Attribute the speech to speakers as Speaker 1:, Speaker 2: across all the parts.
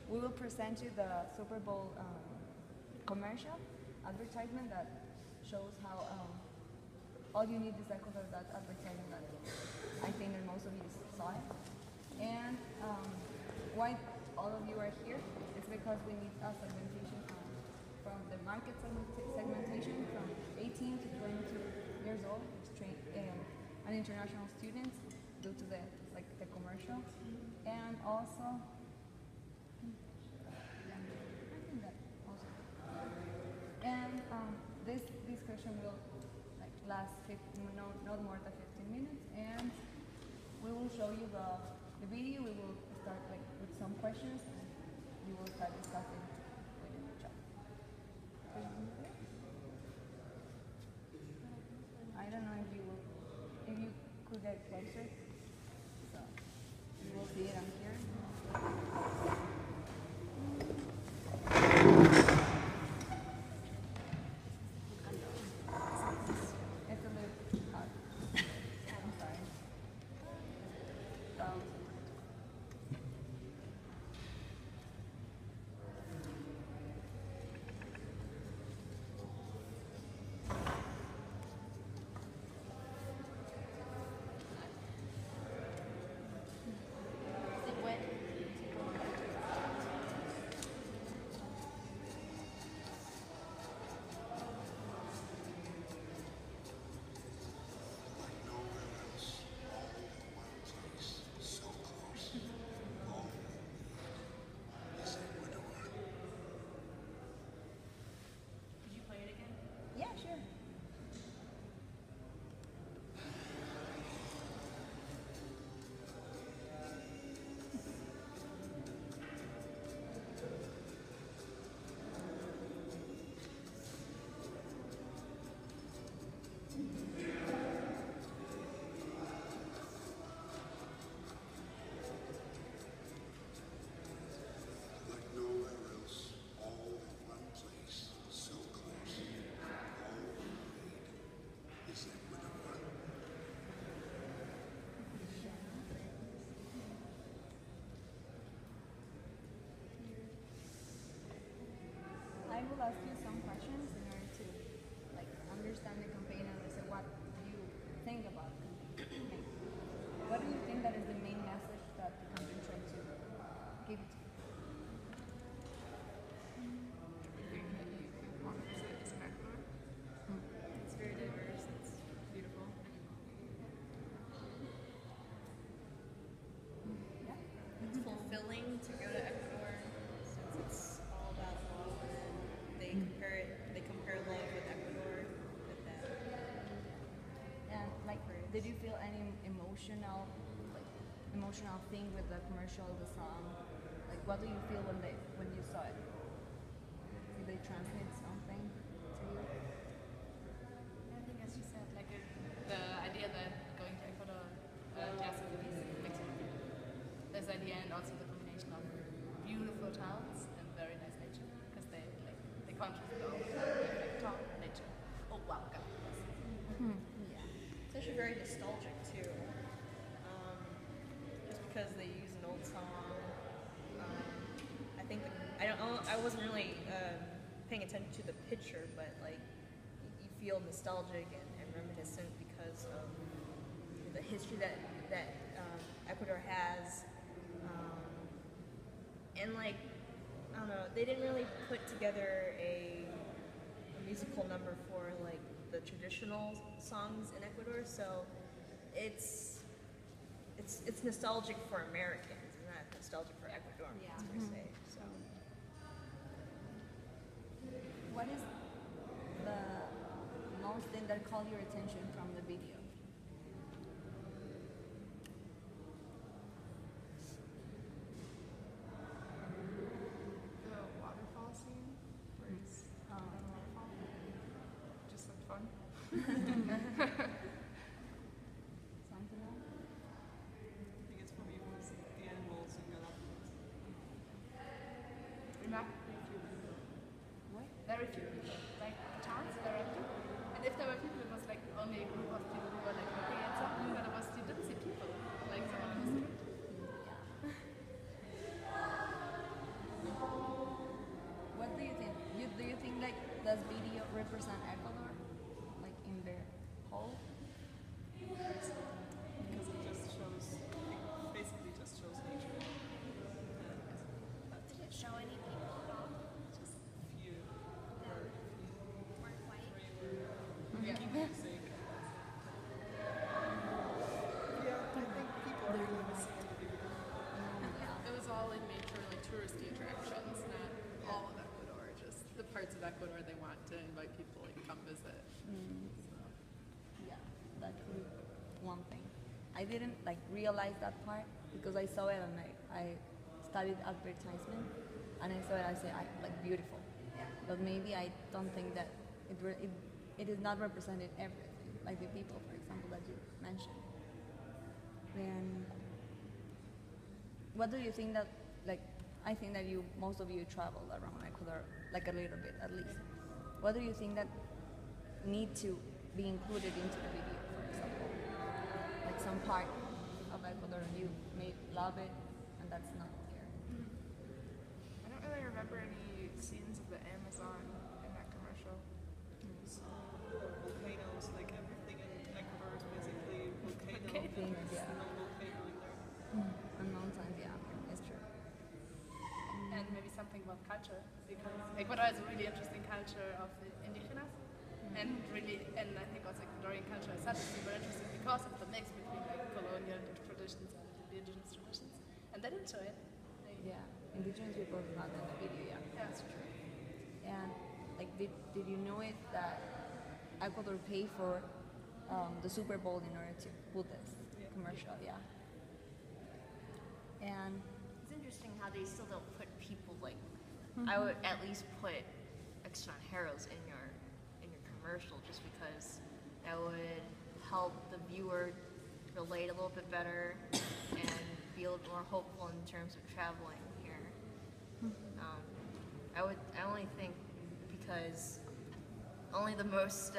Speaker 1: we will present you the Super Bowl commercial advertisement that shows how all you need is Ecuador, that advertisement that I think that most of you saw it. And why all of you are here is because we need a segmentation from the market segmentation from 18 to 22 years old, and international students due to the commercial, and also this discussion will last not more than 15 minutes, and we will show you the video. We will start with some questions, and we will start discussing with each other. I don't know if you could get closer. So you will see it on here. It's a little hard. I'm sorry. Yeah, sure.
Speaker 2: Like nowhere else, all in one place, so close. All we need is Ecuador.
Speaker 1: I will ask you some questions in order to understand the campaign and listen what you think about the campaign. What do you think that is the main message that the campaign tries to give to?
Speaker 3: It's very diverse, it's beautiful. It's fulfilling to go to Ecuador since it's all about love, and they compare love with Ecuador with that.
Speaker 1: And did you feel any emotional thing with the commercial, the song? What do you feel when you saw it? Did they transmit something to you?
Speaker 3: I think, as you said, the idea that going to Ecuador, jazz makes you happy. This idea, and also the combination of beautiful towns and very nice nature, because they contrast it all with town nature. Oh wow, God.
Speaker 4: Yeah. It's actually very nostalgic too. Just because they use an old song. I think I wasn't really paying attention to the picture, but you feel nostalgic and reminiscent because of the history that Ecuador has. And I don't know, they didn't really put together a musical number for the traditional songs in Ecuador, so it's nostalgic for Americans, it's not nostalgic for Ecuadorians per se. So
Speaker 1: What is the most thing that caught your attention from the video?
Speaker 3: The waterfall scene, where it's on a waterfall, just looked fun.
Speaker 1: Something else?
Speaker 5: I think it's for me was the animals in Galapagos.
Speaker 3: Remarkably few people.
Speaker 1: What?
Speaker 3: Very few people. The towns were empty. And if there were people, it was only a group of people who were looking at something, but you didn't see people. Someone in the street.
Speaker 1: Yeah.
Speaker 5: Ecuador, they want to invite people like come visit. So.
Speaker 1: Yeah, that's really one thing. I didn't like realize that part because I saw it and I studied advertisement and I saw it. I say I like beautiful, but maybe I don't think that it is not represented everything like the people, for example, that you mentioned. Then, what do you think that like? I think that most of you traveled around Ecuador like a little bit at least. What do you think that need to be included into the video, for example? Like some part of Ecuador and you may love it and that's not there.
Speaker 6: I don't really remember any scenes of the Amazon in that commercial.
Speaker 5: So, volcanoes, like everything in Ecuador is basically volcano.
Speaker 1: Volcanoes, yeah.
Speaker 5: No volcano in there.
Speaker 1: And mountains, yeah, it's true.
Speaker 3: And maybe something about culture, because Ecuador has a really interesting culture of the indigenous, and I think also Ecuadorian culture is such super interesting because of the mix between like colonial traditions and indigenous traditions, and they didn't show it.
Speaker 1: Yeah, indigenous people is not in the video, yeah.
Speaker 3: Yeah, that's true.
Speaker 1: And like, did you know it that Ecuador paid for the Super Bowl in order to put this commercial? Yeah. And
Speaker 4: It's interesting how they still don't put people like. I would at least put extranjeros in your commercial just because that would help the viewer relate a little bit better and be a little more hopeful in terms of traveling here. I only think because only the most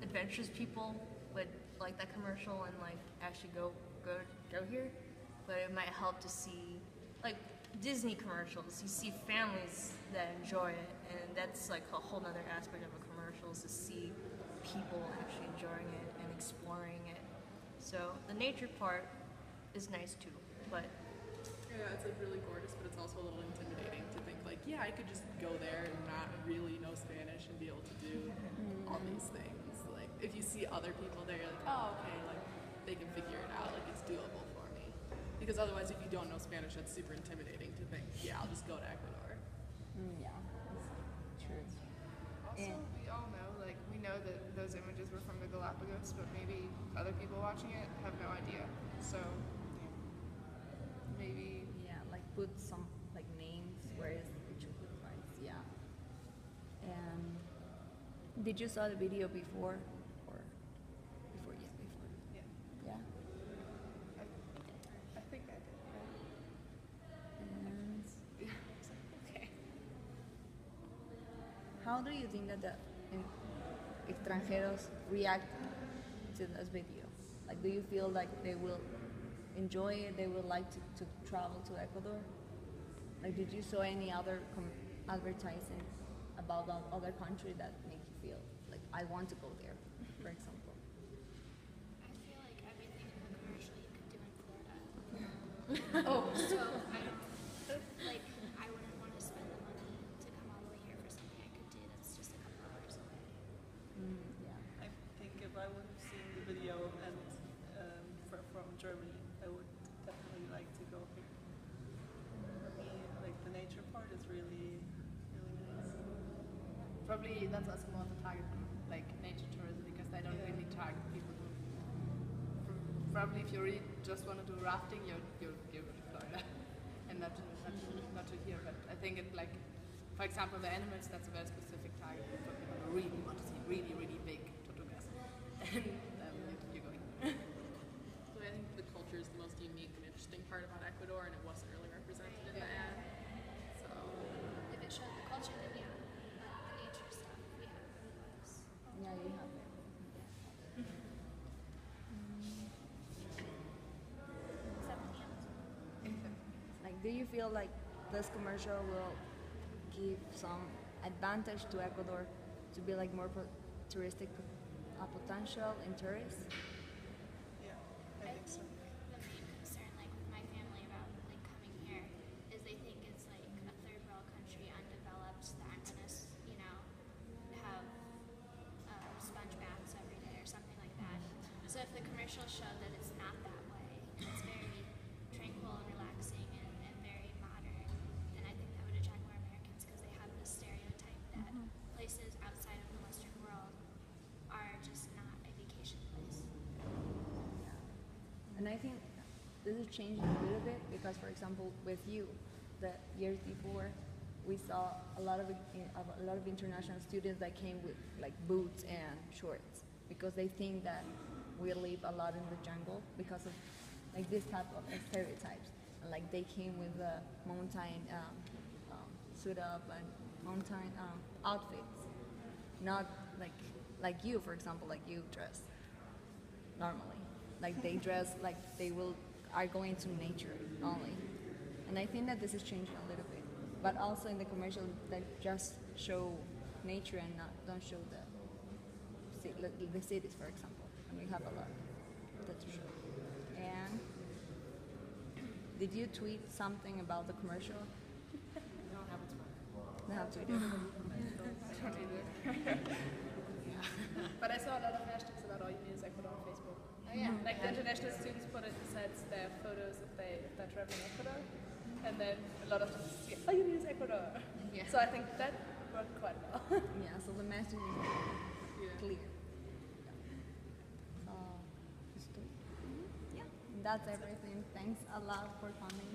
Speaker 4: adventurous people would like that commercial and like actually go here, but it might help to see like Disney commercials. You see families that enjoy it, and that's like a whole other aspect of a commercial is to see people actually enjoying it and exploring it. So the nature part is nice too, but
Speaker 5: Yeah, it's like really gorgeous, but it's also a little intimidating to think like, yeah, I could just go there and not really know Spanish and be able to do all these things. Like if you see other people there, you're like, oh, okay, like they can figure it out, like it's doable for me. Because otherwise, if you don't know Spanish, that's super intimidating to think, yeah, I'll just go to Ecuador.
Speaker 1: yeah, that's true.
Speaker 6: Also,
Speaker 1: And-
Speaker 6: we all know, like, we know that those images were from the Galapagos, but maybe other people watching it have no idea. So, maybe,
Speaker 1: Yeah, like put some like names where is the chocolate rice, yeah. And did you saw the video before or before? Yes, before.
Speaker 5: Yeah.
Speaker 1: Yeah.
Speaker 6: I think I did.
Speaker 1: And
Speaker 6: Okay.
Speaker 1: how do you think that the extranjeros react to this video? Like, do you feel like they will enjoy it? They would like to travel to Ecuador? Like, did you saw any other advertising about other country that make you feel like I want to go there, for example?
Speaker 7: I feel like everything in the commercial you could do in Florida.
Speaker 3: Oh,
Speaker 7: So I don't like I wouldn't want to spend the money to come all the way here for something I could do that's just a couple hours away.
Speaker 1: Yeah.
Speaker 5: I think if I would have seen the video and from Germany, I would definitely like to go here. For me, like the nature part is really, really nice.
Speaker 3: probably that's also more the target, like nature tourism, because they don't really target people who. Probably if you really just want to do rafting, you'll go to Florida, and not to here. But I think it like, for example, the animals, that's a very specific target for people who really want to see really really big tortugas, and you're going.
Speaker 5: So I think the culture is the most unique and interesting part about Ecuador, and it wasn't really represented in the ad. So
Speaker 7: If it showed the culture, then yeah. But the nature stuff, we have those.
Speaker 1: Yeah, you have it.
Speaker 7: Except the Amazon.
Speaker 1: Like, do you feel like this commercial will give some advantage to Ecuador to be like more touristic potential in tourists?
Speaker 5: yeah, I think so.
Speaker 7: The main concern, like with my family about like coming here, is they think it's like a third world country, undeveloped. That I'm gonna, have sponge baths every day or something like that. So if the commercial showed that it's not that way, and it's very tranquil and relaxing and very modern, then I think that would attract more Americans because they have this stereotype
Speaker 1: is changing a little bit because, for example, with you, the years before, we saw a lot of international students that came with like boots and shorts because they think that we live a lot in the jungle because of like this type of stereotypes. And like they came with the mountain suit up and mountain outfits, not like you, for example, like you dress normally. Like they dress like they are going to nature only. And I think that this is changing a little bit. But also in the commercial that just show nature and don't show the cities, for example. And we have a lot that to show. And did you tweet something about the commercial?
Speaker 3: I don't have a Twitter.
Speaker 1: They have Twitter.
Speaker 6: I don't either.
Speaker 3: But I saw a lot of hashtags about all you need is Ecuador on Facebook.
Speaker 7: Oh yeah.
Speaker 3: Like the international students put it besides their photos if they're traveling Ecuador, and then a lot of students see all you need is Ecuador.
Speaker 7: Yeah.
Speaker 3: So I think that worked quite well.
Speaker 1: Yeah, so the message is clear. So, yeah, that's everything. Thanks a lot for coming.